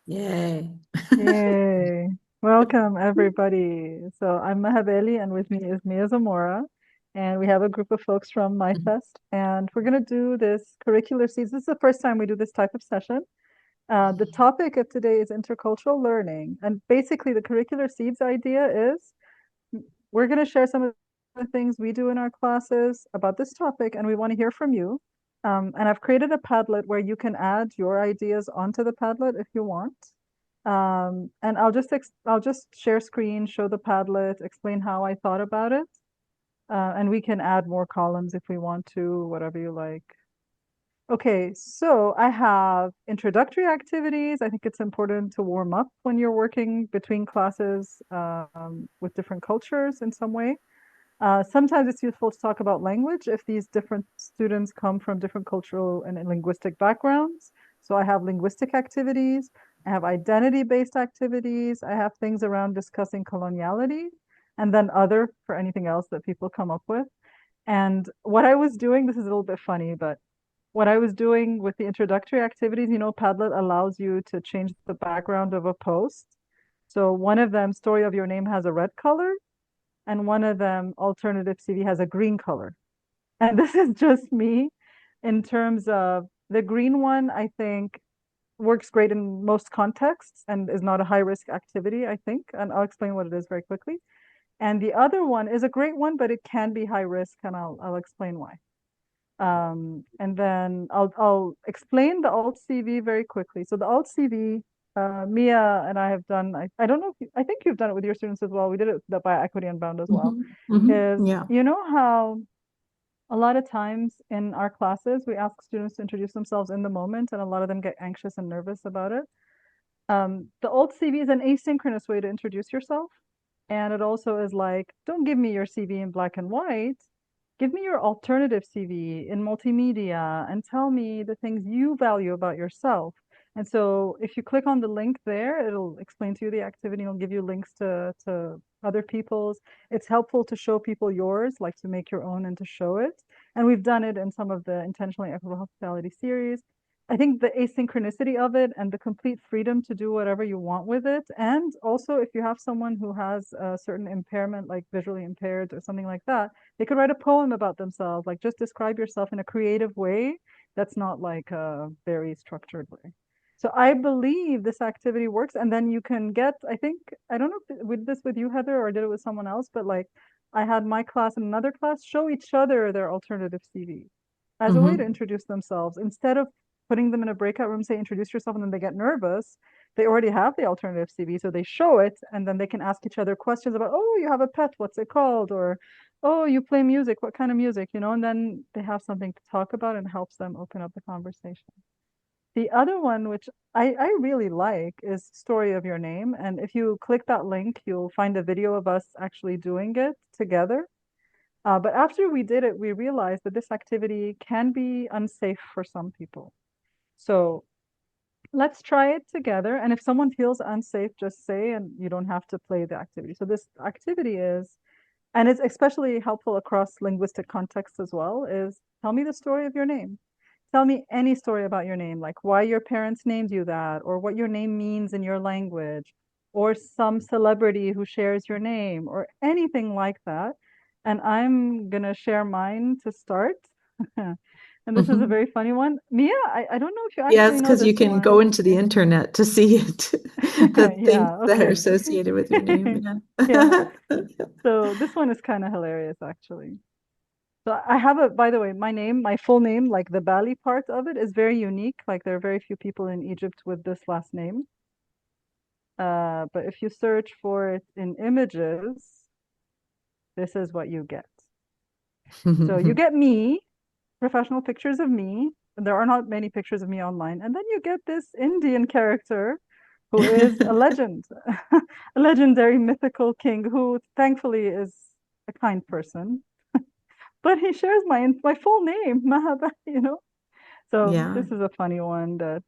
Yay. Yay. Welcome, everybody. So I'm Maha Bali, and with me is Mia Zamora. And we have a group of folks from MYFest. And we're going to do this Curricular Seeds. This is the first time we do this type of session. The topic of today is intercultural learning. And basically, the Curricular Seeds idea is we're going to share some of the things we do in our classes about this topic, and we want to hear from you. And I've created a Padlet where you can add your ideas onto the Padlet if you want. And I'll just share screen, show the Padlet, explain how I thought about it. And we can add more columns if we want to, whatever you like. Okay, so I have introductory activities. I think it's important to warm up when you're working between classes with different cultures in some way. Sometimes it's useful to talk about language if these different students come from different cultural and linguistic backgrounds. So I have linguistic activities, I have identity-based activities, I have things around discussing coloniality, and then other for anything else that people come up with. And what I was doing, this is a little bit funny, but what I was doing with the introductory activities, Padlet allows you to change the background of a post. So one of them, Story of Your Name, has a red color, and one of them, Alternative CV, has a green color. And this is just me in terms of the green one, I think works great in most contexts and is not a high risk activity, I think. And I'll explain what it is very quickly. And the other one is a great one, but it can be high risk, and I'll explain why. And then I'll explain the alt CV very quickly. So the alt CV, Mia and I have done. I don't know if I think you've done it with your students as well. We did it by Equity Unbound as well. Is Yeah. you know how a lot of times in our classes we ask students to introduce themselves in the moment, and a lot of them get anxious and nervous about it. The alt CV is an asynchronous way to introduce yourself. And it also is like, don't give me your CV in black and white. Give me your alternative CV in multimedia and tell me the things you value about yourself. And so if you click on the link there, it'll explain to you the activity. It'll give you links to other people's. It's helpful to show people yours, like to make your own and to show it. And we've done it in some of the intentionally equitable hospitality series. I think the asynchronicity of it and the complete freedom to do whatever you want with it. And also, if you have someone who has a certain impairment, like visually impaired or something like that, they could write a poem about themselves, like just describe yourself in a creative way that's not like a very structured way. So I believe this activity works. And then you can get, I think, I don't know if we did this with you, Heather, or did it with someone else, but like I had my class and another class show each other their alternative CV as a way to Hmm. introduce themselves instead of putting them in a breakout room, say introduce yourself, and then they get nervous. They already have the alternative CV, so they show it, and then they can ask each other questions about, oh, you have a pet, what's it called? Or, oh, you play music, what kind of music? And then they have something to talk about and helps them open up the conversation. The other one, which I really like, is Story of Your Name. And if you click that link, you'll find a video of us actually doing it together. But after we did it, we realized that this activity can be unsafe for some people. So let's try it together. And if someone feels unsafe, just say, and you don't have to play the activity. So this activity is, and it's especially helpful across linguistic contexts as well, is tell me the story of your name. Tell me any story about your name, like why your parents named you that, or what your name means in your language, or some celebrity who shares your name, or anything like that. And I'm gonna share mine to start. And this is a Hmm. very funny one. Mia, I don't know if you Yeah, actually it's know because you this can go one. into the internet to see it, the things Yeah, that are okay. associated with your name. Yeah. Yeah. So this one is kind of hilarious, actually. So I have a, by the way, my name, my full name, like the Bali part of it is very unique. Like there are very few people in Egypt with this last name. But if you search for it in images, this is what you get. So you get me, professional pictures of me. There are not many pictures of me online. And then you get this Indian character who is a legend, a legendary mythical king who thankfully is a kind person. But he shares my full name, Maha Bali. So Yeah. this is a funny one that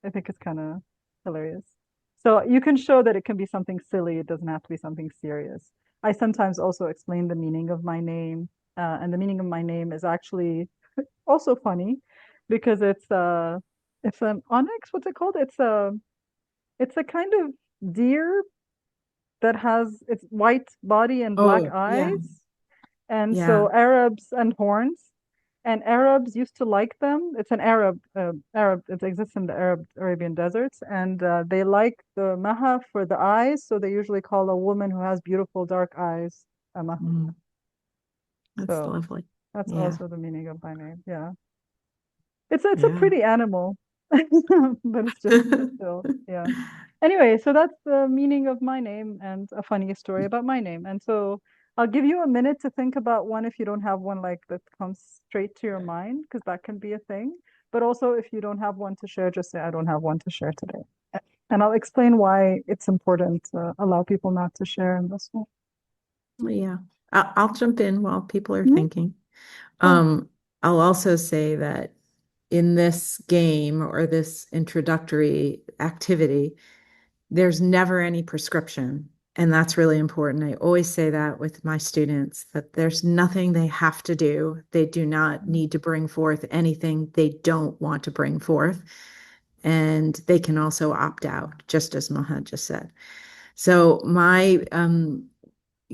I think is kind of hilarious. So you can show that it can be something silly. It doesn't have to be something serious. I sometimes also explain the meaning of my name, and the meaning of my name is actually also funny because it's It's an onyx. What's it called? It's a kind of deer that has its white body and black Oh, yeah, eyes. And so yeah. Arabs and horns, and Arabs used to like them. It's an Arab. It exists in the Arabian deserts, and they like the Maha for the eyes. So they usually call a woman who has beautiful dark eyes a Maha. Mm, that's So lovely. that's Yeah, also the meaning of my name. Yeah, it's a yeah. pretty animal, but it's just still yeah. Anyway, so that's the meaning of my name and a funny story about my name. And so I'll give you a minute to think about one if you don't have one like that comes straight to your mind, because that can be a thing. But also, if you don't have one to share, just say, I don't have one to share today. And I'll explain why it's important to allow people not to share in this one. Yeah. I'll jump in while people are Mhm. thinking. Cool. Um, I'll also say that in this game or this introductory activity, there's never any prescription. And that's really important. I always say that with my students that there's nothing they have to do. They do not need to bring forth anything they don't want to bring forth. And they can also opt out, just as Maha just said. So my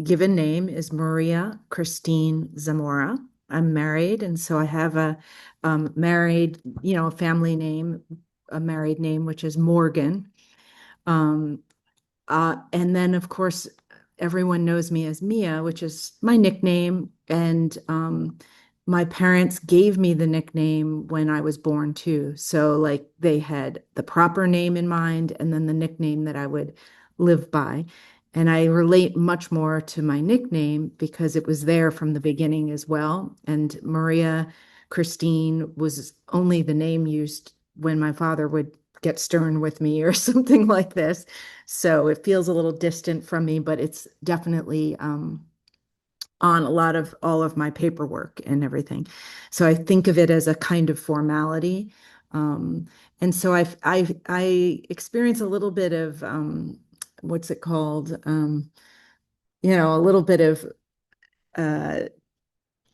given name is Maria Christine Zamora. I'm married, and so I have a married, a family name, a married name, which is Morgan. Um, and then, of course, everyone knows me as Mia, which is my nickname. And my parents gave me the nickname when I was born, too. So, like, they had the proper name in mind and then the nickname that I would live by. And I relate much more to my nickname because it was there from the beginning as well. And Maria Christine was only the name used when my father would get stern with me or something like this. So it feels a little distant from me, but it's definitely on a lot of all of my paperwork and everything. So I think of it as a kind of formality. Um, and so I experience a little bit of what's it called? A little bit of uh,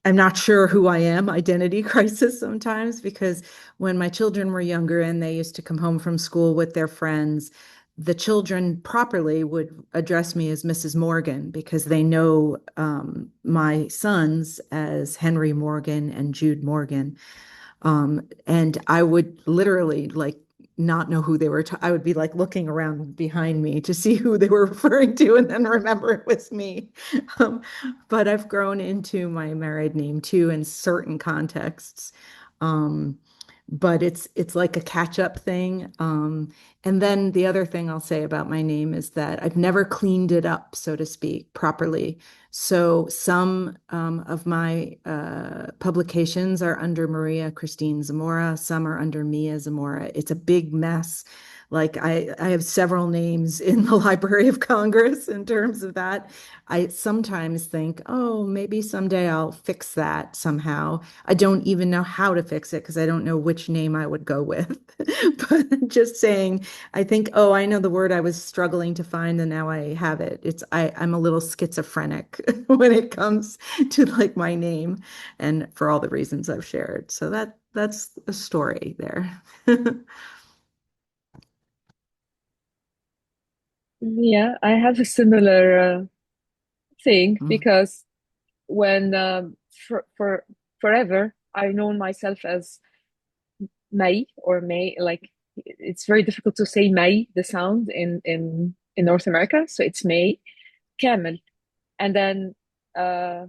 I'm not sure who I am, identity crisis sometimes, because when my children were younger and they used to come home from school with their friends, the children properly would address me as Mrs. Morgan because they know my sons as Henry Morgan and Jude Morgan. And I would literally like not know who they were. I would be like looking around behind me to see who they were referring to and then remember it was me. Um, but I've grown into my married name too in certain contexts. Um, but it's like a catch-up thing. And then the other thing I'll say about my name is that I've never cleaned it up, so to speak, properly. So some of my publications are under Maria Christine Zamora. Some are under Mia Zamora. It's a big mess. Like I have several names in the Library of Congress in terms of that. I sometimes think, oh, maybe someday I'll fix that somehow. I don't even know how to fix it because I don't know which name I would go with. But I'm just saying, I think, oh, I know the word I was struggling to find and now I have it. I'm a little schizophrenic when it comes to like my name and for all the reasons I've shared. So that's a story there. Yeah, I have a similar thing Mm, because when for forever I've known myself as May or May, like it's very difficult to say May, the sound in North America, so it's May Camel, and then uh,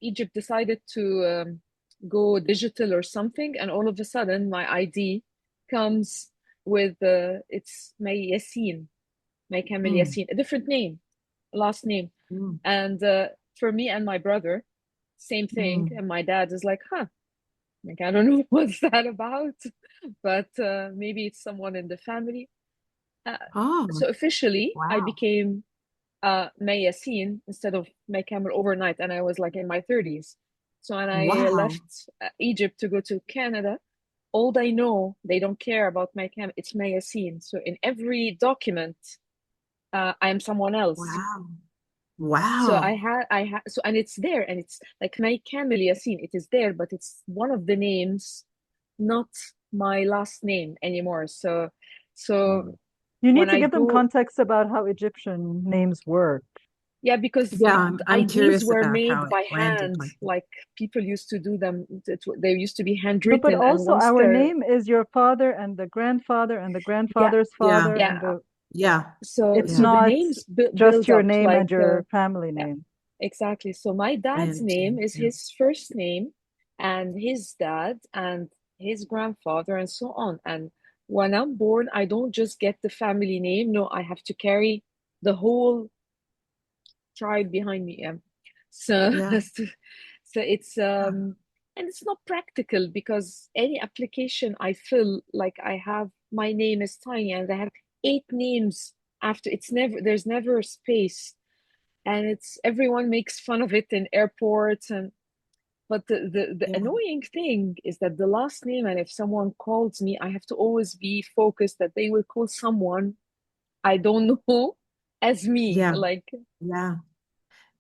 Egypt decided to go digital or something, and all of a sudden my ID comes with it's May Yassin, May Camel mm, Yassin, a different name, last name. mm, And for me and my brother, same thing. mm. And my dad is like, huh, like, I don't know what's that about, but maybe it's someone in the family. Uh, Oh, so officially, I wow. became May Yassin instead of May Kamel overnight. And I was like in my 30s. So when I Wow. left Egypt to go to Canada, all they know, they don't care about May Kamel, it's May Yassin. So in every document, I am someone else. Wow. So Wow. so, and it's there, and it's like May Kamel Yassin, it is there, but it's one of the names, not my last name anymore. So You need when to I give them go, context about how Egyptian names work. yeah, because Yeah, the I'm IDs curious were about how made it by landed hand, like that. like people used to do them. They used to be No, but handwritten, and also once our they're, name is your father and the grandfather and the yeah, grandfather's Yeah, father and yeah. the yeah, So it's yeah. the not names just build your up name like, and your family yeah, name. exactly. So my I dad's name understand. is Yeah. his first name, and his dad, and his grandfather, and so on. And when I'm born, I don't just get the family name. No, I have to carry the whole tribe behind me. So, Yeah. so it's and it's not practical because any application I fill, like I have my name is tiny and I have 8 names after. It's never, there's never space, and it's everyone makes fun of it in airports. And but the Yeah. annoying thing is that the last name, and if someone calls me, I have to always be focused that they will call someone I don't know as me. Yeah. Like, Yeah.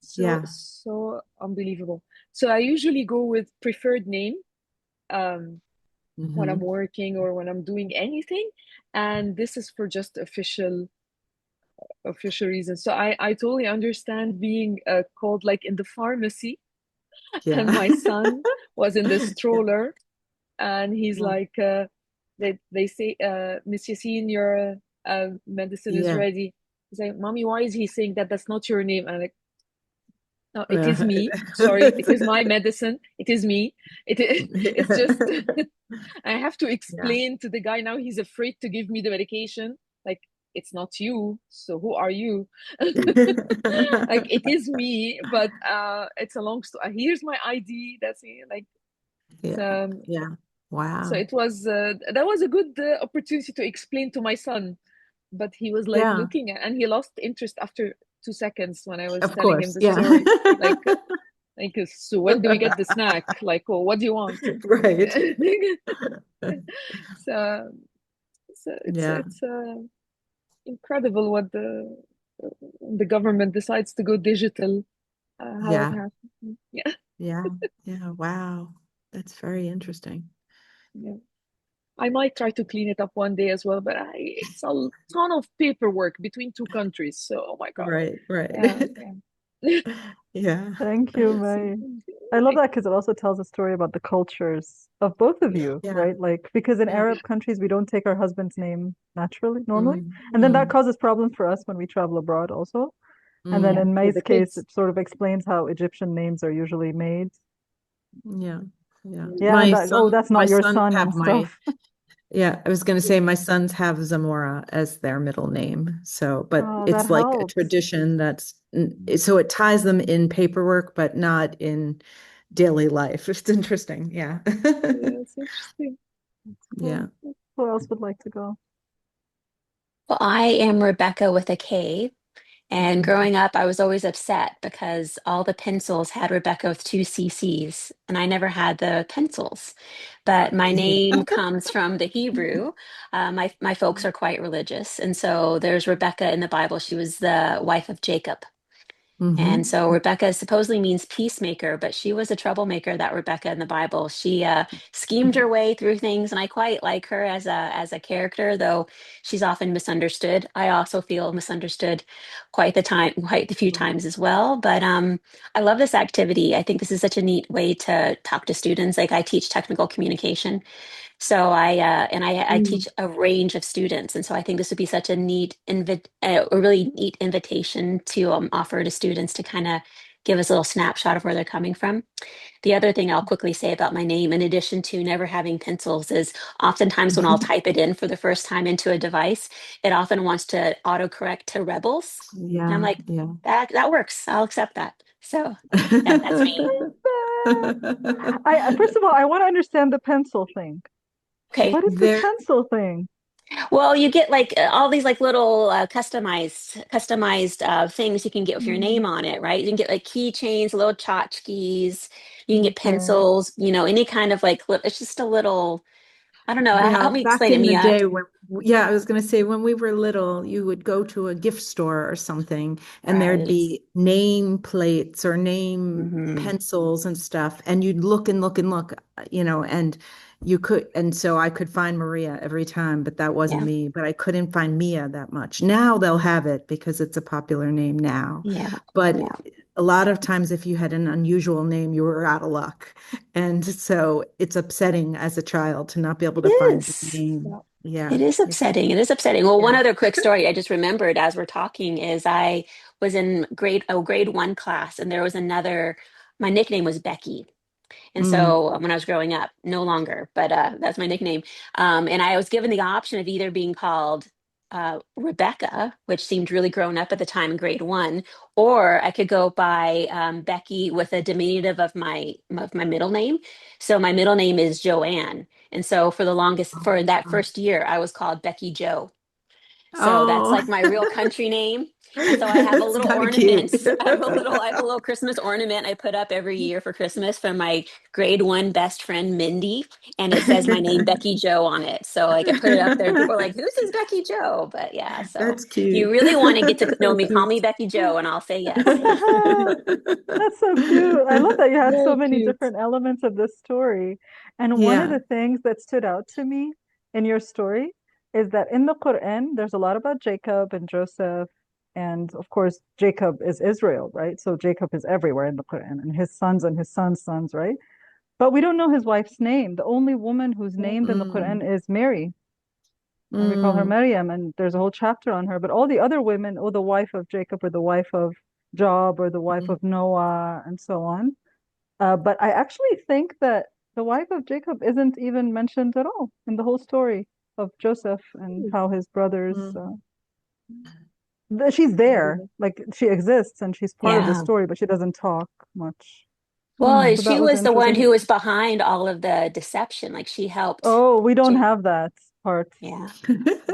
so Yeah. so unbelievable. So I usually go with preferred name um when I'm Hmm. working or when I'm doing anything, and this is for just official reasons. So I totally understand being called like in the pharmacy, and Yeah. my son was in the Yeah. stroller, and he's Yeah. like they say Miss Yassine, your medicine is Yeah. ready. He's like, Mommy, why is he saying that? That's not your name. And I'm like, no, it is Yeah. me. Sorry, it is my medicine. It is me. It's just I have to Yeah. explain to the guy now. He's afraid to give me the medication. Like, it's not you. So who are you? Like, it is me, but it's a long story. Here's my ID. That's it. Like, Yeah. so Yeah. so Wow. it was that was a good opportunity to explain to my son, but he was like Yeah. looking at, and he lost interest after 2 seconds when I was Of telling him course. the Yeah. story. Like, so when do we get the snack? Like, oh, what do you want? Right. So, so Yeah. it's incredible what the government decides to go digital, how it Yeah. happens. Yeah, Yeah. Yeah. Wow. That's very interesting. yeah. I might try to clean it up one day as well, but it's a ton of paperwork between two countries. So, oh my God. Right. Yeah, Right. yeah. Yeah. Thank you, May. I love that because it also tells a story about the cultures of both of you, Yeah. right? Like, because in Yeah. Arab countries, we don't take our husband's name naturally, normally. Mm, And then that mm, causes problems for us when we travel abroad also. And then Yeah, mm. in with May's the case, kids. it sort of explains how Egyptian names are usually made. Yeah. Yeah. Yeah, and My that, oh, son, that's my not your sons son and have my, stuff. yeah, I was going to say my sons have Zamora as their middle name. So, but Oh, that it's like a helps. tradition so it ties them in paperwork, but not in daily life. It's interesting. Yeah. Yeah, it's interesting. Yeah. Cool. Who else would like to go? Well, I am Rebecca with a K. And Mhm. growing up, I was always upset because all the pencils had Rebecca with two CCs, and I never had the pencils. But my Yeah. name comes from the Hebrew. My folks are quite religious, and so there's Rebecca in the Bible. She was the wife of Jacob. And Hmm. so Rebecca supposedly means peacemaker, but she was a troublemaker, that Rebecca in the Bible. She schemed her way through things, and I quite like her as a character, though she's often misunderstood. I also feel misunderstood quite a few times as well. But I love this activity. I think this is such a neat way to talk to students. Like I teach technical communication, so I teach a range of students, and so I think this would be such a a really neat invitation to offer to students to kind of give us a little snapshot of where they're coming from. The other thing I'll quickly say about my name, in addition to never having pencils, is oftentimes when I'll type it in for the first time into a device, it often wants to autocorrect to rebels, and I'm Yeah. like, Yeah. that works. I'll accept that. So yeah, that's me. I first of all, I want to understand the pencil thing. Okay. What is this There, pencil thing? Well, you get like all these like little customized things you can get with your Hmm, name on it, right? You can get like keychains, little tchotchkes. You can get okay. pencils, any kind of like it's just a little. I don't know. yeah, Help me back explain it, in the Mia. day when, yeah, I was going to say when we were little, you would go to a gift store or something, and there'd Right. be name plates or name Hmm. pencils and stuff, and you'd look and look and look, and you could, and so I could find Maria every time, but that wasn't Yeah. me. But I couldn't find Mia that much. Now they'll have it because it's a popular name now. Yeah. But Yeah. a lot of times, if you had an unusual name, you were out of luck. And so it's upsetting as a child to not be able It to find your is. name. It Yeah. is upsetting. It is upsetting. Well, one Yeah. other quick story I just remembered as we're talking is I was in grade one class, and there was another, my nickname was Becky. And Mm. so when I was growing up, no longer, but that's my nickname. And I was given the option of either being called Rebecca, which seemed really grown up at the time in grade one, or I could go by Becky with a diminutive of my middle name. So my middle name is Joanne. And so for the longest, for that first year, I was called Becky Joe. So that's Oh, like my real country name. And so I have a that's little kind of cute. ornament. I have a little Christmas ornament I put up every year for Christmas from my grade one best friend Mindy, and it says my name Becky Joe on it. So like I put it up there, and people are like, "Who's this Becky Joe?" But yeah, so That's if you cute. really want to get to know me, call Cute. me Becky Joe, and I'll say yes. That's so cute. I love that you had so Very many cute. different elements of this story. And one of Yeah. the things that stood out to me in your story is that in the Quran, there's a lot about Jacob and Joseph. And of course, Jacob is Israel, right? So Jacob is everywhere in the Quran and his sons' sons, right? But we don't know his wife's name. The only woman who's named in the Mm, Quran is Mary, and we call her mm, Maryam, and there's a whole chapter on her. But all the other women, oh, the wife of Jacob or the wife of Job or the wife mm. of Noah and so on. But I actually think that the wife of Jacob isn't even mentioned at all in the whole story of Joseph and how his brothers. Mm. She's there, like she exists and she's part of the Yeah. story, but she doesn't talk much. Well, and So she that was was the one interesting. who was behind all of the deception. Like she helped. Oh, we don't Jake. have that part. Yeah.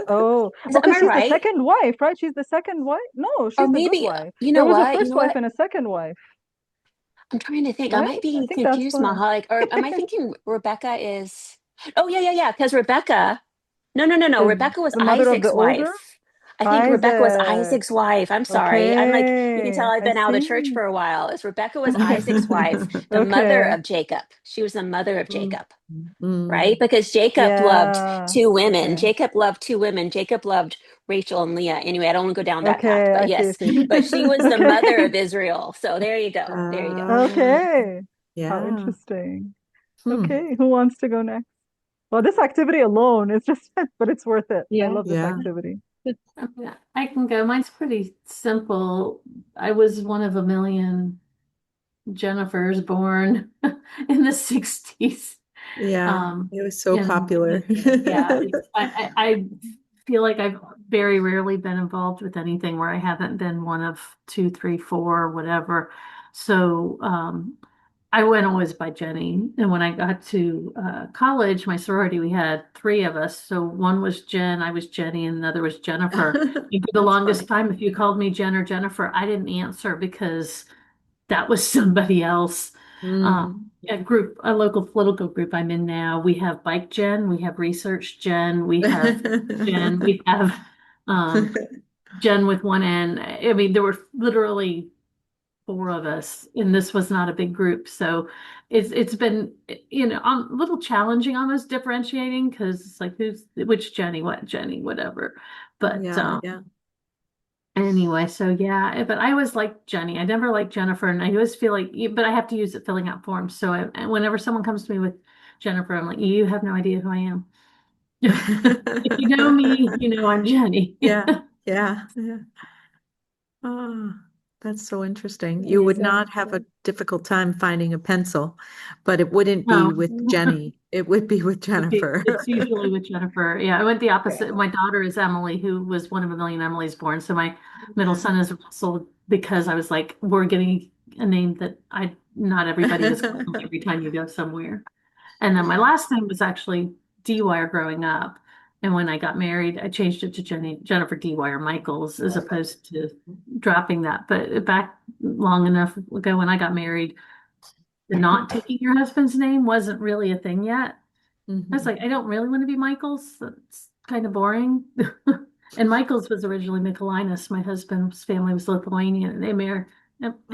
Oh, Am because I she's the right? second wife, right? She's the second wife. No, Or she's the good maybe, wife. you There know was a what? You first know wife what? and a second wife, I'm trying to think. I right? might I be think that's confused, what. Maha. Like, or am I thinking Rebecca is? Oh, yeah, yeah, yeah. Because Rebecca. No, no, no, no. Is Rebecca was the mother of the Isaac's older wife. I think Rebecca was Isaac. Isaac's wife. I'm sorry. I'm like, you can tell Okay, I've I been out of the church see. for a while. Is Rebecca was Isaac's wife, the mother Okay. of Jacob. She was the mother of Mm, Jacob, right? mm. Because Jacob loved Yeah. two women. Okay. Jacob loved two women. Jacob loved Rachel and Leah. Anyway, I don't want to go down that path, Okay, but I see, I yes, see. but she was the Okay. mother of Israel. So there you go. There you go. Uh, Okay. How yeah. interesting. Hmm. Okay, who wants to go next? Well, this activity alone is just, but it's worth it. I Yeah. love this Yeah. activity. Okay, I can go. Mine's pretty simple. I was one of a million Jennifers born in the 60s. Yeah. It was so And popular. yeah, I feel like I've very rarely been involved with anything where I haven't been one of two, three, four, whatever. So I went always by Jenny. And when I got to college, my sorority, we had three of us. So one was Jen, I was Jenny, and another was Jennifer. And for the That's longest funny. time, if you called me Jen or Jennifer, I didn't answer because that was somebody else. Mm. A local political group I'm in now, we have Bike Jen, we have Research Jen, we have Jen, we have um, Jen with one N. I mean, there were literally four of us, and this was not a big group. So it's been, a little challenging almost differentiating because it's like who's which Jenny, what Jenny, whatever. But Yeah, yeah. anyway, so yeah, but I always liked Jenny. I never liked Jennifer, and I always feel like, but I have to use it filling out forms. So and whenever someone comes to me with Jennifer, I'm like, you have no idea who I am. If you know me, you know I'm Jenny. Yeah, yeah, yeah. Oh, that's so interesting. You would So, not have a difficult time finding a pencil, but it wouldn't be no. with Jenny. It would be with Jennifer. It's usually with Jennifer. Yeah, I went the opposite. Yeah. My daughter is Emily, who was one of a million Emily's born. So my middle Yeah. son is Russell because I was like, we're getting a name that I not everybody is calling every time you go somewhere. And then my Yeah. last name was actually Dwyer growing up. And when I got married, I changed it to Jennifer Dwyer Michaels as opposed to dropping that. But back long enough ago when I got married, not taking your husband's name wasn't really a thing yet. I was Mhm. like, I don't really want to be Michaels. That's kind of boring. And Michaels was originally Michaelinus. My husband's family was Lithuanian and they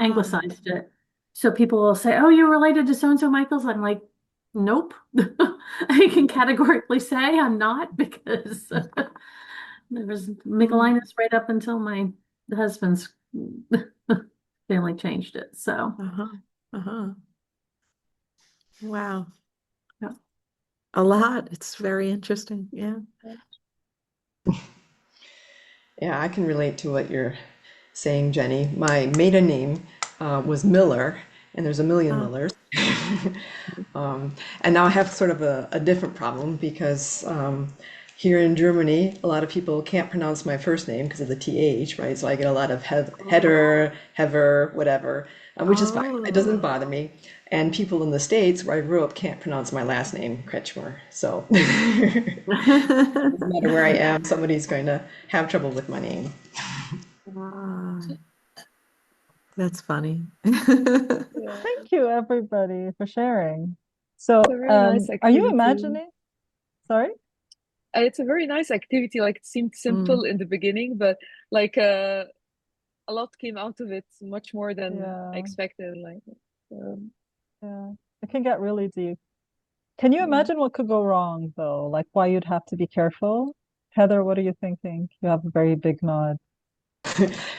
Oh, anglicized it. So people will say, oh, you're related to so-and-so Michaels. I'm like, Nope. I can categorically say I'm not because there was Michelina's right up until my husband's family changed it. So, Uh-huh. Uh-huh. Wow. yeah. A lot. It's very interesting. Yeah. Yeah, I can relate to what you're saying, Jenny. My maiden name was Miller, and there's a million Oh. Millers. And now I have sort of a different problem because here in Germany, a lot of people can't pronounce my first name because of the TH, right? So I get a lot of header, hever, whatever, which is fine. It doesn't Oh. bother me. And people in the States where I grew up can't pronounce my last name, Kretschmer. So no matter where I am, somebody's going to have trouble with my name. Ah, that's funny. Yeah. Thank you, everybody, for sharing. So, It's a very nice are you activity. imagining? Sorry? It's a very nice activity. Like it seemed simple Mm. in the beginning, but like a lot came out of it, much more than I Yeah, expected. Like, um, yeah. It can get really deep. Can you yeah. imagine what could go wrong, though? Like why you'd have to be careful? Heather, what are you thinking? You have a very big nod.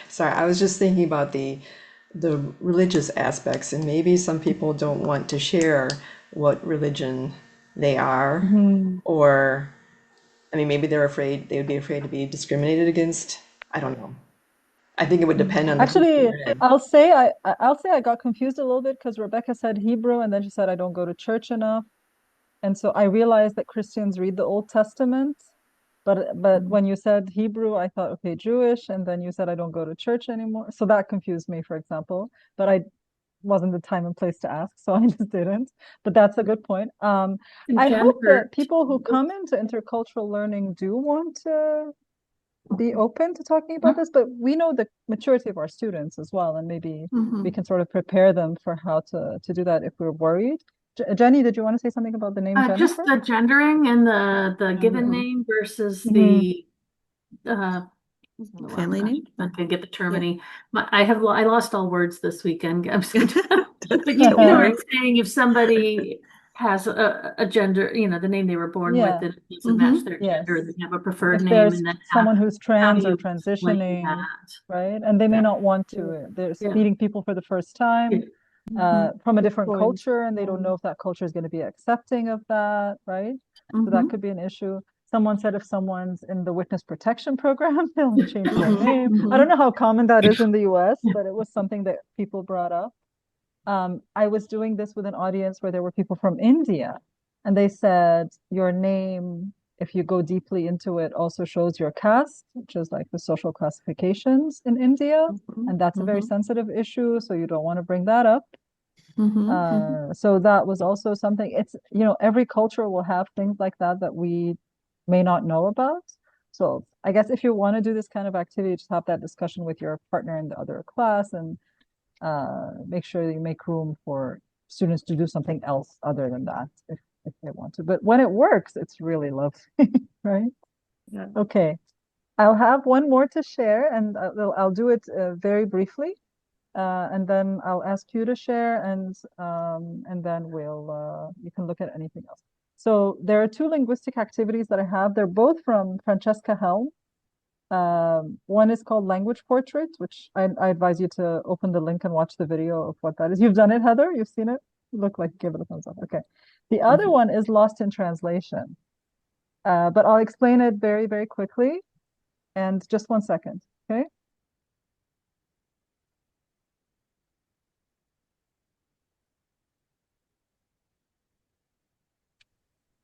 Sorry, I was just thinking about the religious aspects, and maybe some people don't want to share what religion they are, Mhm. or I mean, maybe they would be afraid to be discriminated against. I don't know. I think it would depend on the culture Actually, you're in. I'll say I got confused a little bit because Rebecca said Hebrew and then she said I don't go to church enough. And so I realized that Christians read the Old Testament. But Mm. when you said Hebrew, I thought, okay, Jewish, and then you said I don't go to church anymore. So that confused me, for example. But I wasn't the time and place to ask, so I just didn't. But that's a good point. And I hope gender. that people who come into intercultural learning do want to be open to talking about this, but we know the maturity of our students as well, and maybe we Mhm. can sort of prepare them for how to do that if we're worried. Jenny, did you want to say something about the name Just Jennifer? the gendering and the given Mhm. name versus Mhm. the uh well, Family gosh, name? I'm not gonna get the Yeah. termini. I lost all words this weekend. But Don't you know what I'm worry. saying. If somebody has a gender, the name they were born with, Yeah, and it doesn't match Hmm. their gender, yes. they have a preferred If name, there's and then someone who's how do trans or you explain transitioning, that? right? And they may Yeah, not want Yeah. to. They're yeah, meeting people for the first yeah. time Hmm. from a Good different point. culture, and they don't know if that culture is going to be accepting of that, right? So that Hmm. could be an issue. Someone said if someone's in the witness protection program, they'll change their Hmm. name. I Hmm. don't know how common that is in the US, but it was something that people brought up. I was doing this with an audience where there were people from India, and they said your name, if you go deeply into it, also shows your caste, which is like the social classifications in India. Hmm. And that's a very Hmm. sensitive issue, so you don't want to bring that up. Hmm. So that was also something. It's, every culture will have things like that that we may not know about. So I guess if you want to do this kind of activity, just have that discussion with your partner in the other class and make sure you make room for students to do something else other than that if they want to. But when it works, it's really lovely, right? Yeah. Okay, I'll have one more to share, and I'll do it very briefly, and then I'll ask you to share, and then you can look at anything else. So there are two linguistic activities that I have. They're both from Francesca Helm. One is called Language Portrait, which I advise you to open the link and watch the video of what that is. You've done it, Heather? You've seen it? You look like give it a thumbs up. Okay. The other one is Lost in Translation. But I'll explain it very, very quickly. And just 1 second. Okay.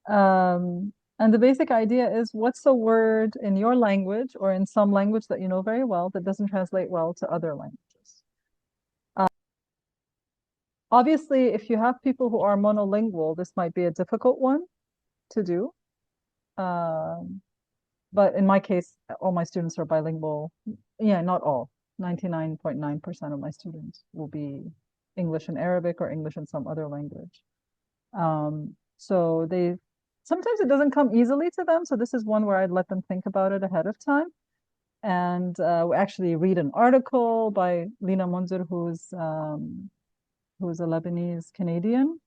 And the basic idea is what's a word in your language or in some language that you know very well that doesn't translate well to other languages? Obviously, if you have people who are monolingual, this might be a difficult one to do. Um, but in my case, all my students are bilingual. Yeah, not all. 99.9% of my students will be English and Arabic or English and some other language. So they sometimes it doesn't come easily to them. So this is one where I'd let them think about it ahead of time. And we actually read an article by Lina Munzer, who's a Lebanese Canadian.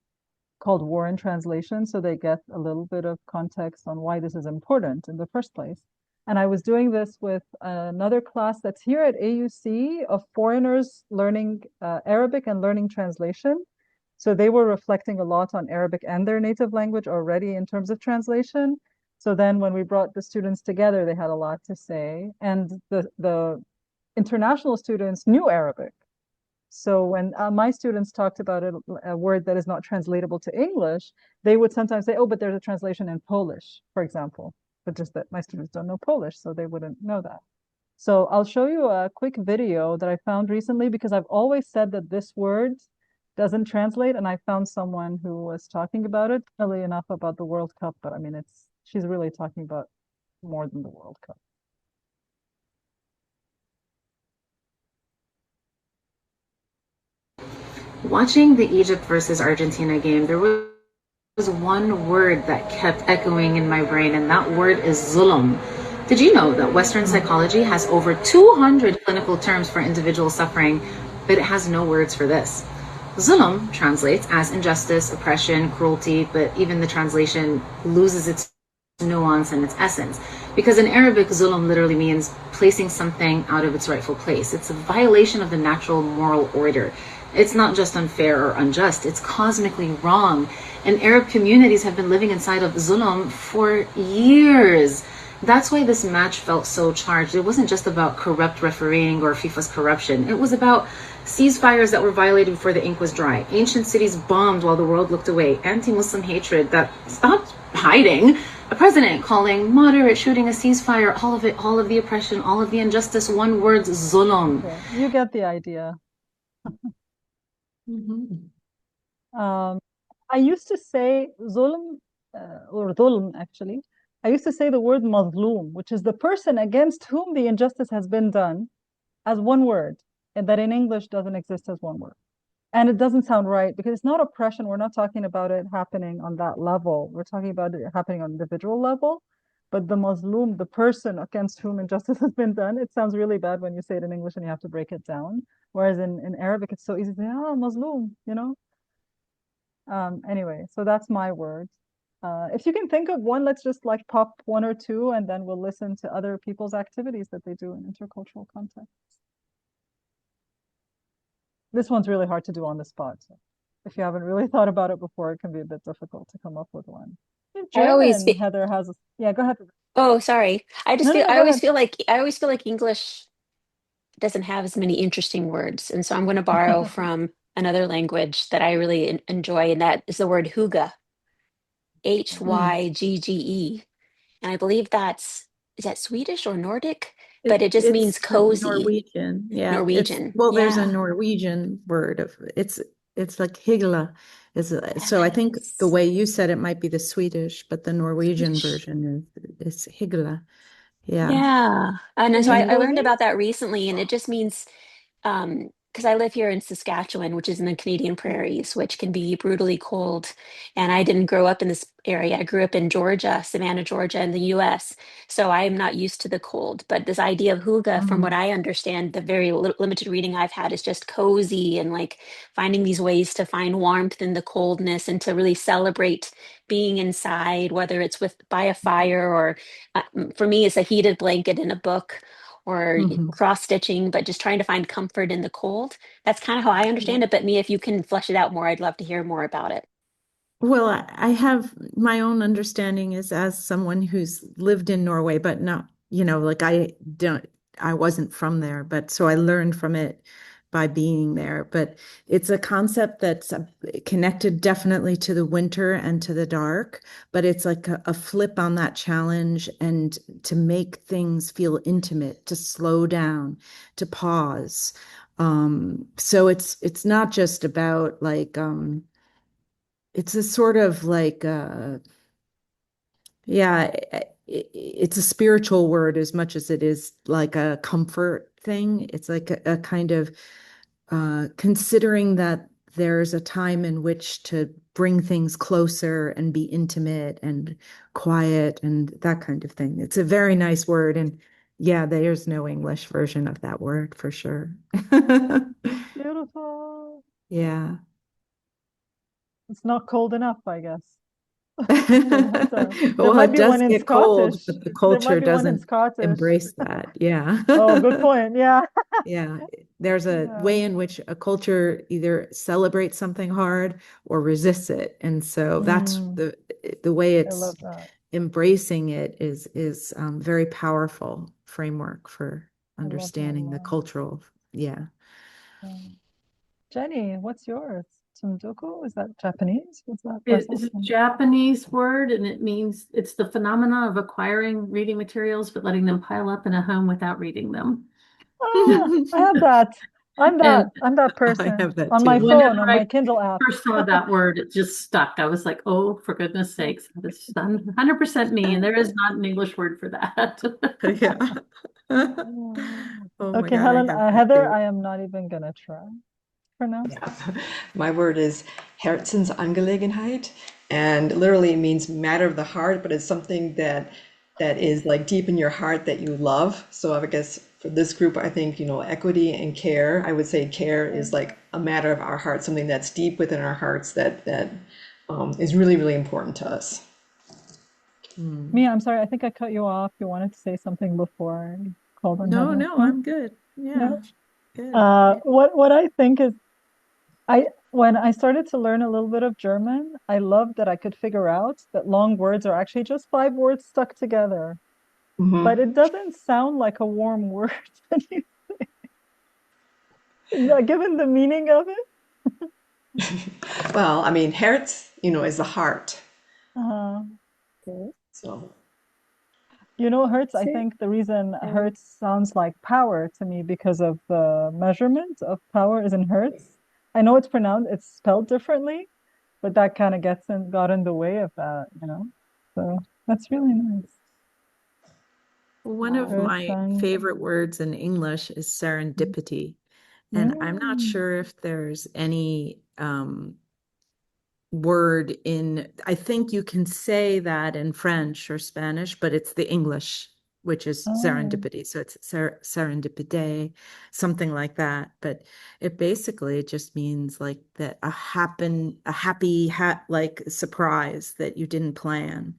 called War in Translation, so they get a little bit of context on why this is important in the first place. And I was doing this with another class that's here at AUC of foreigners learning Arabic and learning translation. So they were reflecting a lot on Arabic and their native language already in terms of translation. So then when we brought the students together, they had a lot to say. And the international students knew Arabic. So when my students talked about a word that is not translatable to English, they would sometimes say, oh, but there's a translation in Polish, for example. But just that my students don't know Polish, so they wouldn't know that. So I'll show you a quick video that I found recently because I've always said that this word doesn't translate, and I found someone who was talking about it, funnily enough, about the World Cup, but I mean, she's really talking about more than the World Cup. Watching the Egypt versus Argentina game, there was one word that kept echoing in my brain, and that word is zulum. Did you know that Western psychology has over 200 clinical terms for individual suffering, but it has no words for this? Zulum translates as injustice, oppression, cruelty, but even the translation loses its nuance and its essence. Because in Arabic, zulum literally means placing something out of its rightful place. It's a violation of the natural moral order. It's not just unfair or unjust, it's cosmically wrong. And Arab communities have been living inside of zulum for years. That's why this match felt so charged. It wasn't just about corrupt refereeing or FIFA's corruption. It was about ceasefires that were violated before the ink was dry, ancient cities bombed while the world looked away, anti-Muslim hatred that stopped hiding, a president calling moderate shooting a ceasefire, all of it, all of the oppression, all of the injustice, one word, zulum. Okay. You get the idea. I used to say zulm, or dhulm actually. I used to say the word mazloom, which is the person against whom the injustice has been done, as one word, and that in English doesn't exist as one word. And it doesn't sound right because it's not oppression. We're not talking about it happening on that level. We're talking about it happening on individual level. But the mazloom, the person against whom injustice has been done, it sounds really bad when you say it in English and you have to break it down. Whereas in Arabic, it's so easy to say, ah, mazloom, you know? Anyway, so that's my word. If you can think of one, let's just like pop one or two, and then we'll listen to other people's activities that they do in intercultural contexts. This one's really hard to do on the spot. So if you haven't really thought about it before, it can be a bit difficult to come up with one. In I always German, feel, Heather has, yeah, go ahead. oh, sorry. No, no, no, I go always ahead. feel like, English doesn't have as many interesting words. And so I'm going to borrow from another language that I really enjoy, and that is the word hygge, Hygge. And I believe is that Swedish or Nordic? But it just means It's cozy. Norwegian. Yeah, Norwegian. there's a Yeah. Norwegian word of it's like hygla. So I think the Yes. way you said it might be the Swedish, but the Norwegian Swedish. version is hygla. Yeah. Yeah. And so I learned Hygge? about that recently, and it just means because I live here in Saskatchewan, which is in the Canadian prairies, which can be brutally cold. And I didn't grow up in this area. I grew up in Georgia, Savannah, Georgia, in the US. So I'm not used to the cold. But this idea of hygge, from what I understand, the very limited reading I've had is just cozy and like finding these ways to find warmth in the coldness and to really celebrate being inside, whether it's with by a fire or for me, it's a heated blanket in a book or Mhm. cross stitching, but just trying to find comfort in the cold. That's kind of how I understand it. But me, if you can flesh it out more, I'd love to hear more about it. Well, I have my own understanding is as someone who's lived in Norway, but not, like I wasn't from there, but so I learned from it by being there. But it's a concept that's connected definitely to the winter and to the dark, but it's like a flip on that challenge and to make things feel intimate, to slow down, to pause. So it's not just about like, it's a sort of like yeah, it's a spiritual word as much as it is like a comfort thing. It's like a kind of considering that there's a time in which to bring things closer and be intimate and quiet and that kind of thing. It's a very nice word, and yeah, there's no English version of that word for sure. Beautiful. Yeah. It's not cold enough, I guess. There Well, might it be one does in get cold, Scottish. but the There might culture be one in doesn't Scottish. embrace that. Yeah. Oh, good point. Yeah. Yeah. There's a Yeah. way in which a culture either celebrates something hard or resists it. And so that's Mm, the way I it's love that. embracing it is very powerful framework for I love that a understanding the lot. cultural. Yeah. Yeah. Jenny, what's yours? Tsundoku? Is that Japanese? What's that? It's a Japanese word, and it means it's the phenomena of acquiring reading materials, but letting them pile up in a home without reading them. Ah, I have that. I'm And that I person have that on my too. phone, whenever on I my Kindle app. first saw that word, it just stuck. I was like, oh, for goodness sakes, this is 100% me, and there is not an English word for that. Yeah. Oh my Okay, God, I Helen, have that Heather, too. I am not even gonna try pronounce Yeah. this. My word is Herzensangelegenheit, and literally it means matter of the heart, but it's something that is like deep in your heart that you love. So I guess for this group, I think, equity and care. I would say care is like a matter of our heart, something that's deep within our hearts that is really, really important to us. Mia, I'm sorry, I think I cut you off. You wanted to say something before I called on No, Heather. no, I'm good. Yeah. Yeah, good. What I think is when I started to learn a little bit of German, I loved that I could figure out that long words are actually just 5 words stuck together. But Mhm. it doesn't sound like a warm word when you given the meaning of it. Well, I mean, Herz, is the heart. Uh, So, Hertz, I See? think the reason Hertz sounds like power to me because of the measurement of power is in Hertz. I know it's spelled differently, but that kind of got in the way of that. So that's really nice. One of Hertz my and favorite words in English is serendipity. And I'm not sure if there's any word I think you can say that in French or Spanish, but it's the English, which is oh, serendipity. So it's serendipity, something like that. But it just means like that a happy like surprise that you didn't plan,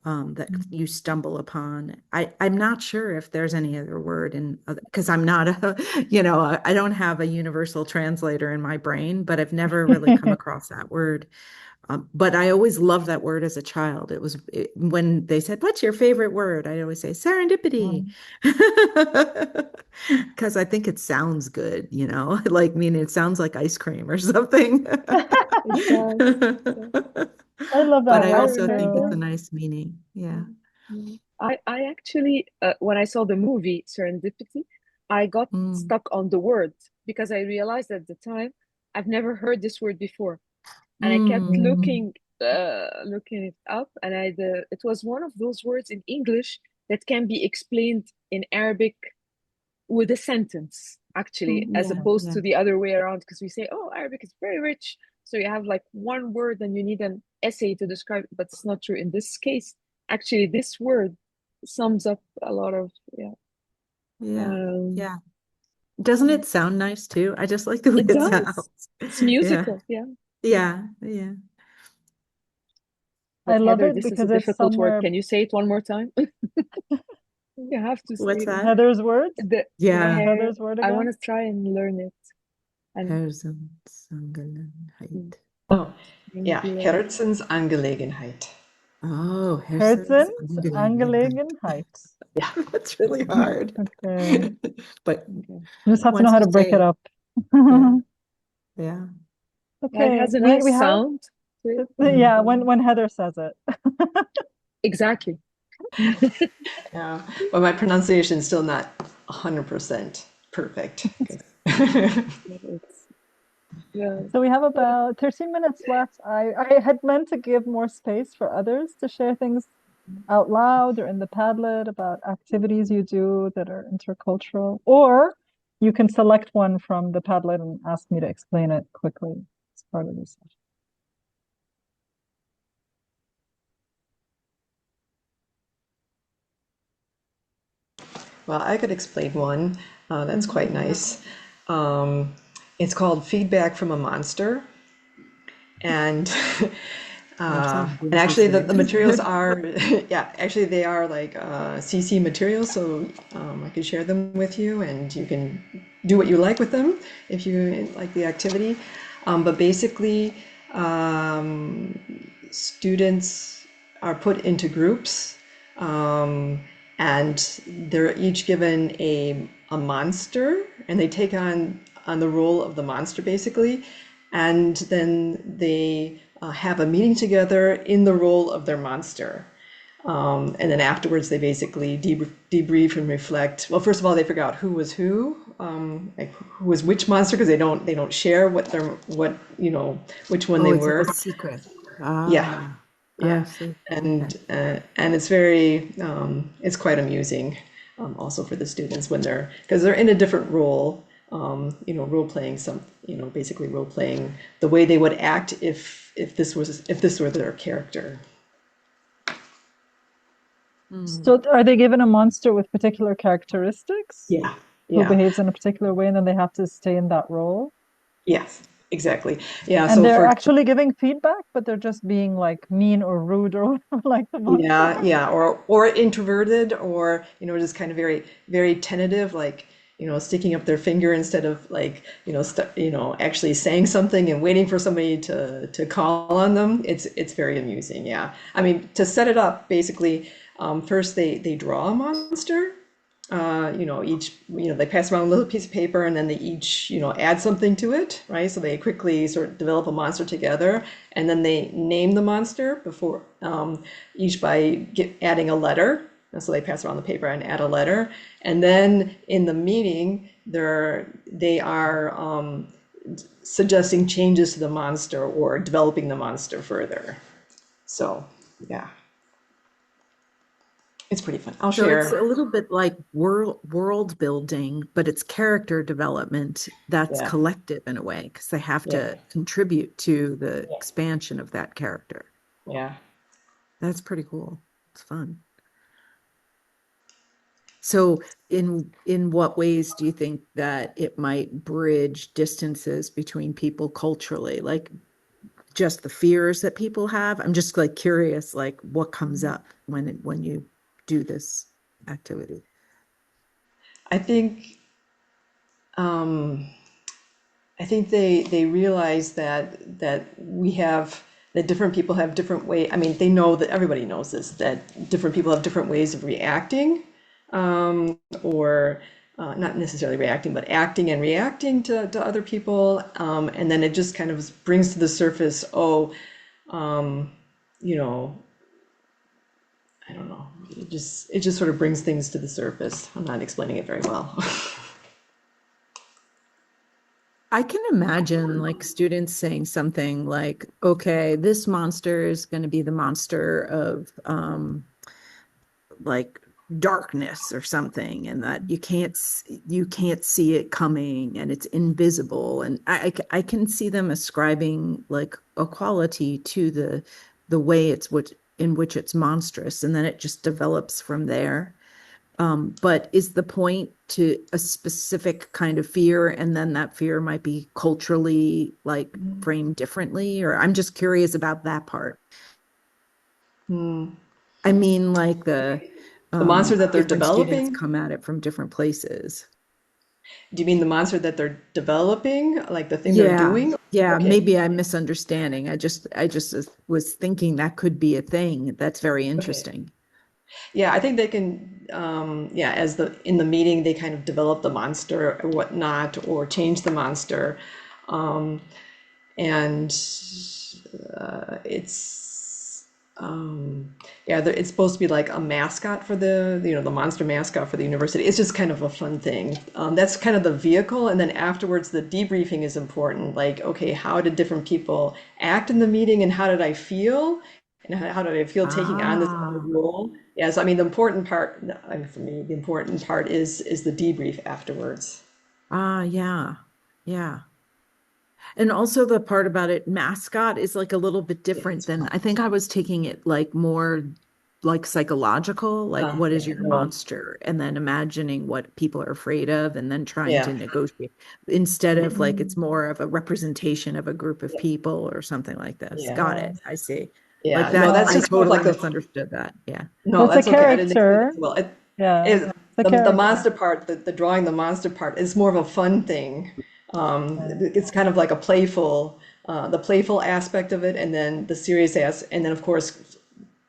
that you stumble upon. I'm not sure if there's any other word because I'm not I don't have a universal translator in my brain, but I've never really come across that word. But I always loved that word as a child. When they said, "What's your favorite word?" I always say serendipity, because I think it sounds good, like it sounds like ice cream or something. It does. I love But that I I word also think it's remember. a too. nice meaning. Yeah. I actually, when I saw the movie Serendipity, I got Mm. stuck on the word because I realized at the time I've never heard this word before, and I kept Mm. looking it up, and it was one of those words in English that can be explained in Arabic with a sentence, actually, as Yeah, opposed yeah. to the other way around, because we say, oh, Arabic is very rich. So you have like one word and you need an essay to describe it, but it's not true. In this case, actually, this word sums up a lot of, yeah. Yeah. Um, Yeah. Doesn't it sound nice too? I just like the way it it does. sounds. It's Yeah. musical, yeah. Yeah. Yeah. I But love Heather, it this is a because it's difficult word. somewhere Can you say it one more time? You have to say What's it that? again. Heather's words. The Yeah. hair, Heather's word I want again. to try and learn it. And Herzensangelenheit. oh, yeah, Angular. Herzensangelegenheit. Oh, Herzens Herzensangelenheit. Angelegenheit. Yeah. That's really hard. Okay. But Okay. You just have to know once how you to break say it it, up. yeah, yeah. Yeah, it Okay, has a we nice have sound to it, but Mm. yeah, when Heather says it. exactly. Yeah, but my pronunciation is still not 100% perfect. But it's yeah. So we have about 13 minutes left. I had meant to give more space for others to share things out loud or in the Padlet about activities you do that are intercultural, or you can select one from the Padlet and ask me to explain it quickly as part of this session. Well, I could explain one that's quite nice. Um, it's called Feedback from a Monster. And sounds and actually the interesting. materials are yeah, actually they are like CC materials, so I could share them with you and you can do what you like with them if you like the activity. But basically students are put into groups, and they're each given a monster, and they take on the role of the monster basically, and then they have a meeting together in the role of their monster. And then afterwards, they basically debrief and reflect. Well, first of all, they figure out who was who, like who was which monster, because they don't share which one they It's like were. a secret. Yeah, I yeah, see. and Okay. and it's very it's quite amusing, also for the students when because they're in a different role, role playing basically role playing the way they would act if this were their character. So are they given a monster with particular characteristics Yeah, who yeah, behaves in a particular way, and then they have to stay in that role? yes, exactly. Yeah, And so they're for actually giving feedback, but they're just being like mean or rude or like the monster. yeah, or introverted, or just kind of very very tentative, like sticking up their finger instead of like actually saying something and waiting for somebody to call on them. It's very amusing. Yeah, I mean, to set it up, basically, first they draw a monster. Each, they pass around a little piece of paper, and then they each, add something to it, right? So they quickly sort of develop a monster together, and then they name the monster before, each by adding a letter. And so they pass around the paper and add a letter. And then in the meeting, they are suggesting changes to the monster or developing the monster further. So, yeah. It's pretty fun. I'll So it's share. a little bit like world building, but it's character development that's Yeah, collective in a way, because they have yeah, to contribute to the expansion of that character. yeah. That's pretty cool. It's fun. So in what ways do you think that it might bridge distances between people culturally? Like just the fears that people have? I'm just like curious, like what comes up when you do this activity? I think um, I think they realize that different people have different way. I mean, they know that everybody knows this, that different people have different ways of reacting, or not necessarily reacting, but acting and reacting to other people. And then it just kind of brings to the surface, um, you know, I don't know. It just sort of brings things to the surface. I'm not explaining it very well. I can imagine like students saying something like, okay, this monster is going to be the monster of like darkness or something, and that you can't see it coming and it's invisible. And I can see them ascribing like a quality to the way in which it's monstrous, and then it just develops from there. But is the point to a specific kind of fear, and then that fear might be culturally like framed differently? Or I'm just curious about that part. Hmm. I mean, like The monster that they're different students developing? come at it from different places. Do you mean the monster that they're developing, like the thing they're Yeah, doing? yeah, Okay, maybe I'm misunderstanding. I just was thinking that could be a thing. That's very okay. interesting. Yeah, I think they can, yeah, as in the meeting, they kind of develop the monster or whatnot, or change the monster. Um, and it's yeah, it's supposed to be like a mascot for the monster mascot for the university. It's just kind of a fun thing. That's kind of the vehicle, and then afterwards the debriefing is important, like, okay, how did different people act in the meeting, and how did I feel, and how did I feel taking on this other Ah, role. Yes, I mean, the important part, I mean, for me, the important part is the debrief afterwards. yeah, yeah. And also the part about it, mascot is like a little bit different Yes. than I think I was taking it like more like psychological, like what is Yeah, your no, monster, and then imagining what people are afraid of, and then trying yeah, to negotiate instead of like it's Mm, more of a representation of a group of yeah, people or something like this. yeah, Got yeah, it. I see. Like yeah. No, that, that's yeah. I just more of totally like the misunderstood that. Yeah. So no, it's a that's okay. I didn't explain that character. too well. Yeah, It it's a the character. monster part, the drawing the monster part is more of a fun thing. Yeah. It's kind of like a playful, the playful aspect of it, and then the serious and then of course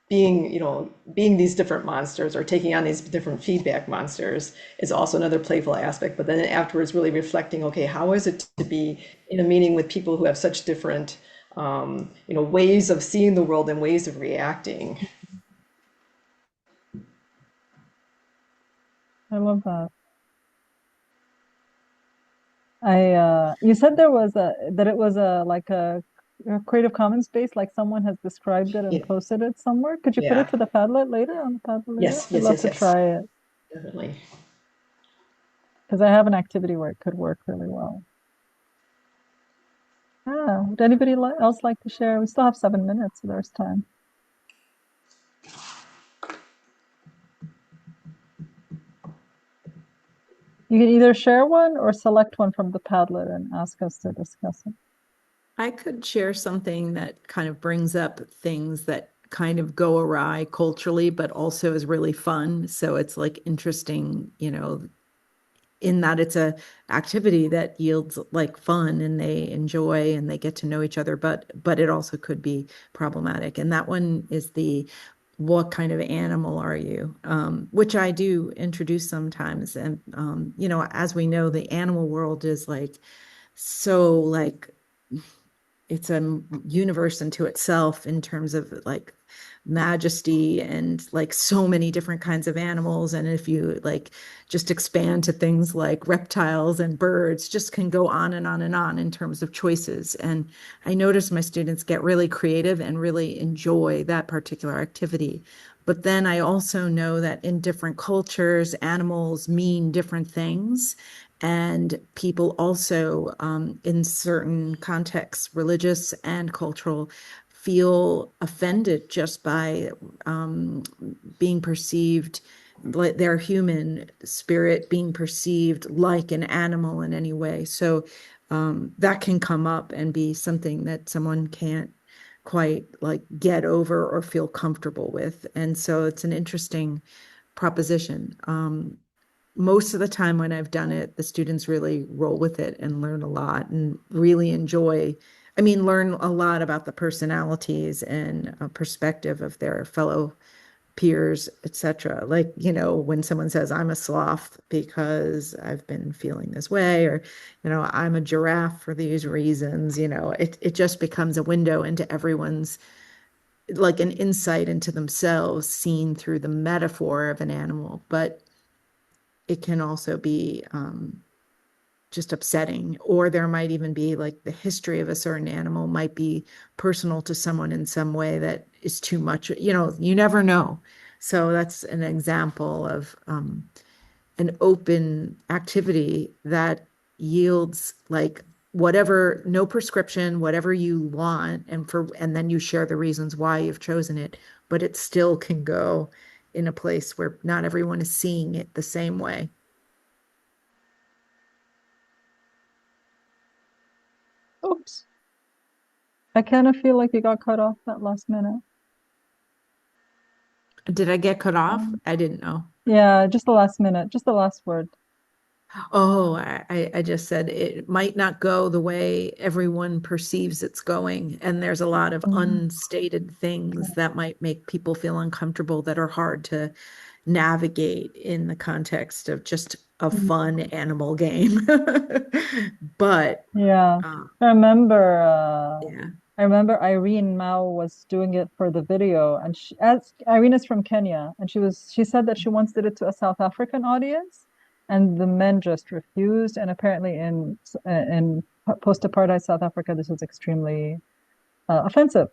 being, being these different monsters or taking on these different feedback monsters is also another playful aspect. But then afterwards, really reflecting, okay, how is it to be in a meeting with people who have such different, ways of seeing the world and ways of reacting? I love that. You said that it was a Creative Commons space, like someone has described it and Yeah, posted it somewhere. Could you put it yeah, to the Padlet later on the Padlet later? yes, I'd yes, love yes, to yes, try it definitely. because I have an activity where it could work really well. Would anybody else like to share? We still have 7 minutes, so there's time. You can either share one or select one from the Padlet and ask us to discuss it. I could share something that kind of brings up things that kind of go awry culturally, but also is really fun. So it's like interesting, in that it's a activity that yields like fun and they enjoy and they get to know each other, but it also could be problematic. And that one is the what kind of animal are you? Which I do introduce sometimes. And as we know, the animal world is like so like it's a universe into itself in terms of like majesty and like so many different kinds of animals. And if you like just expand to things like reptiles and birds, just can go on and on and on in terms of choices. And I notice my students get really creative and really enjoy that particular activity. But then I also know that in different cultures, animals mean different things. And people also, in certain contexts, religious and cultural, feel offended just by being perceived like their human spirit being perceived like an animal in any way. So that can come up and be something that someone can't quite like get over or feel comfortable with. And so it's an interesting proposition. Most of the time when I've done it, the students really roll with it and learn a lot and really enjoy. I mean, learn a lot about the personalities and perspective of their fellow peers, etc. Like, when someone says, I'm a sloth because I've been feeling this way, or, I'm a giraffe for these reasons, it just becomes a window into everyone's, like an insight into themselves seen through the metaphor of an animal. But it can also be just upsetting, or there might even be like the history of a certain animal might be personal to someone in some way that is too much. You never know. So that's an example of an open activity that yields like whatever, no prescription, whatever you want, and then you share the reasons why you've chosen it, but it still can go in a place where not everyone is seeing it the same way. Oops. I kind of feel like you got cut off that last minute. Did I get cut off? Um, I didn't know. yeah, just the last minute, just the last word. Oh, I just said it might not go the way everyone perceives it's going. And there's a lot of Mhm. unstated things that might make people feel uncomfortable that are hard to navigate in the context of just a fun animal game. But Yeah. uh, I remember uh yeah. I remember Irene Mao was doing it for the video, and as Irene is from Kenya, and she said that she once did it to a South African audience, and the men just refused. And apparently in post-apartheid South Africa, this was extremely offensive.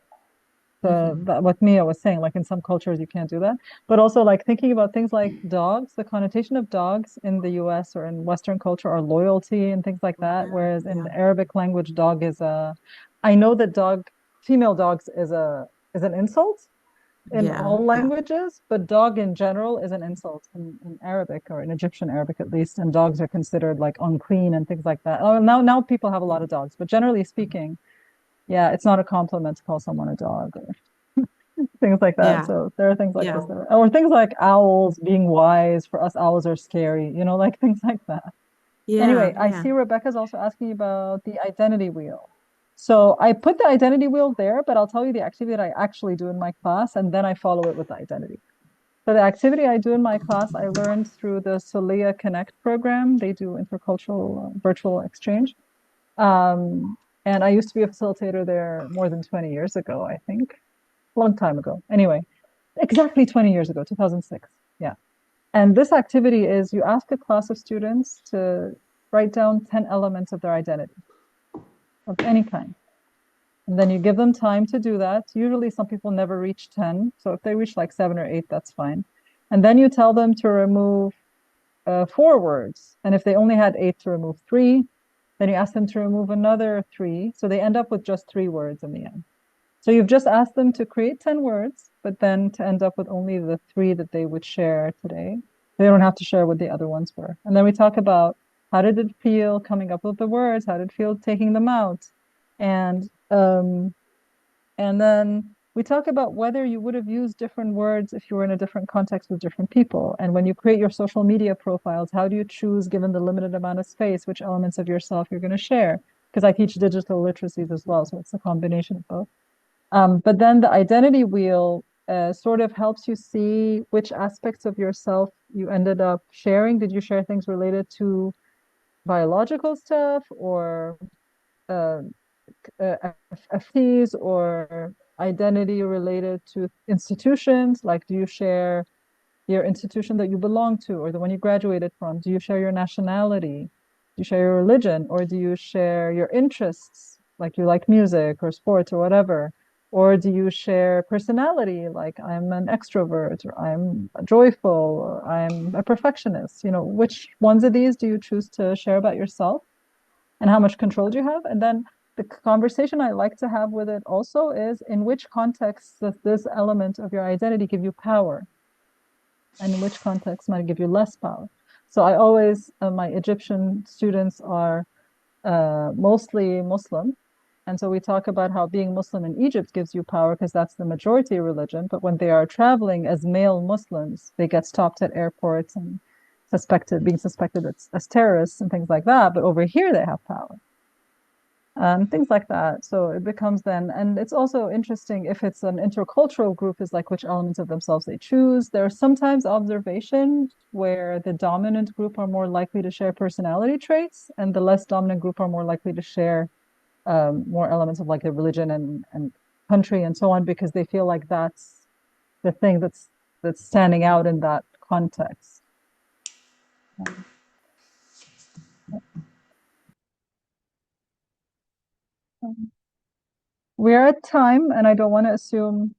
Mhm. What Mia was saying, like in some cultures you can't do that, but also like thinking about things like dogs, the connotation of dogs in the US or in Western culture are loyalty and things like that, Yeah, whereas in yeah. the Arabic language, dog is a, I know that female dogs is an insult, in Yeah, all yeah. languages, but dog in general is an insult in Arabic, or in Egyptian Arabic at least, and dogs are considered like unclean and things like that. Oh, now people have a lot of dogs, but generally speaking, yeah, it's not a compliment to call someone a dog or things like that. Yeah, So there are things like yeah, this or things like owls being wise. For us, owls are scary, like things like that. yeah, Anyway, I yeah. see Rebecca's also asking about the identity wheel. So I put the identity wheel there, but I'll tell you the activity that I actually do in my class, and then I follow it with the identity. So the activity I do in my class, I learned through the Solia Connect program. They do intercultural virtual exchange. And I used to be a facilitator there more than 20 years ago, I think. Long time ago. Anyway, exactly 20 years ago, 2006. Yeah. And this activity is you ask a class of students to write down 10 elements of their identity of any kind. And then you give them time to do that. Usually some people never reach 10. So if they reach like 7 or 8, that's fine. And then you tell them to remove 4 words. And if they only had 8, to remove 3. Then you ask them to remove another 3. So they end up with just 3 words in the end. So you've just asked them to create 10 words, but then to end up with only the 3 that they would share today. They don't have to share what the other ones were. And then we talk about how did it feel coming up with the words? How did it feel taking them out? And then we talk about whether you would have used different words if you were in a different context with different people. And when you create your social media profiles, how do you choose, given the limited amount of space, which elements of yourself you're going to share? Because I teach digital literacies as well, so it's a combination of both. But then the identity wheel sort of helps you see which aspects of yourself you ended up sharing. Did you share things related to biological stuff or uh, FTs, or identity related to institutions? Like, do you share your institution that you belong to or the one you graduated from? Do you share your nationality? Do you share your religion? Or do you share your interests, like you like music or sports or whatever? Or do you share personality, like I'm an extrovert or I'm joyful or I'm a perfectionist? Which ones of these do you choose to share about yourself, and how much control do you have? And then the conversation I like to have with it also is, in which context does this element of your identity give you power? And in which context might it give you less power? So I always, my Egyptian students are mostly Muslim. And so we talk about how being Muslim in Egypt gives you power because that's the majority religion. But when they are traveling as male Muslims, they get stopped at airports and being suspected as terrorists and things like that. But over here, they have power. Things like that. So it becomes then, and it's also interesting if it's an intercultural group, is like which elements of themselves they choose. There are sometimes observations where the dominant group are more likely to share personality traits, and the less dominant group are more likely to share more elements of like their religion and country and so on, because they feel like that's the thing that's standing out in that context. We're at time, and I don't want to assume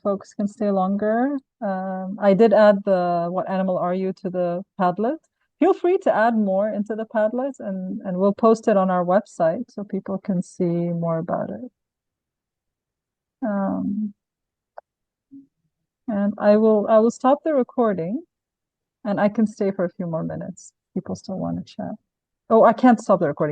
folks can stay longer. I did add the "What animal are you" to the Padlet. Feel free to add more into the Padlet, and we'll post it on our website so people can see more about it. And I will stop the recording, and I can stay for a few more minutes. People still want to chat. Oh, I can't stop the recording.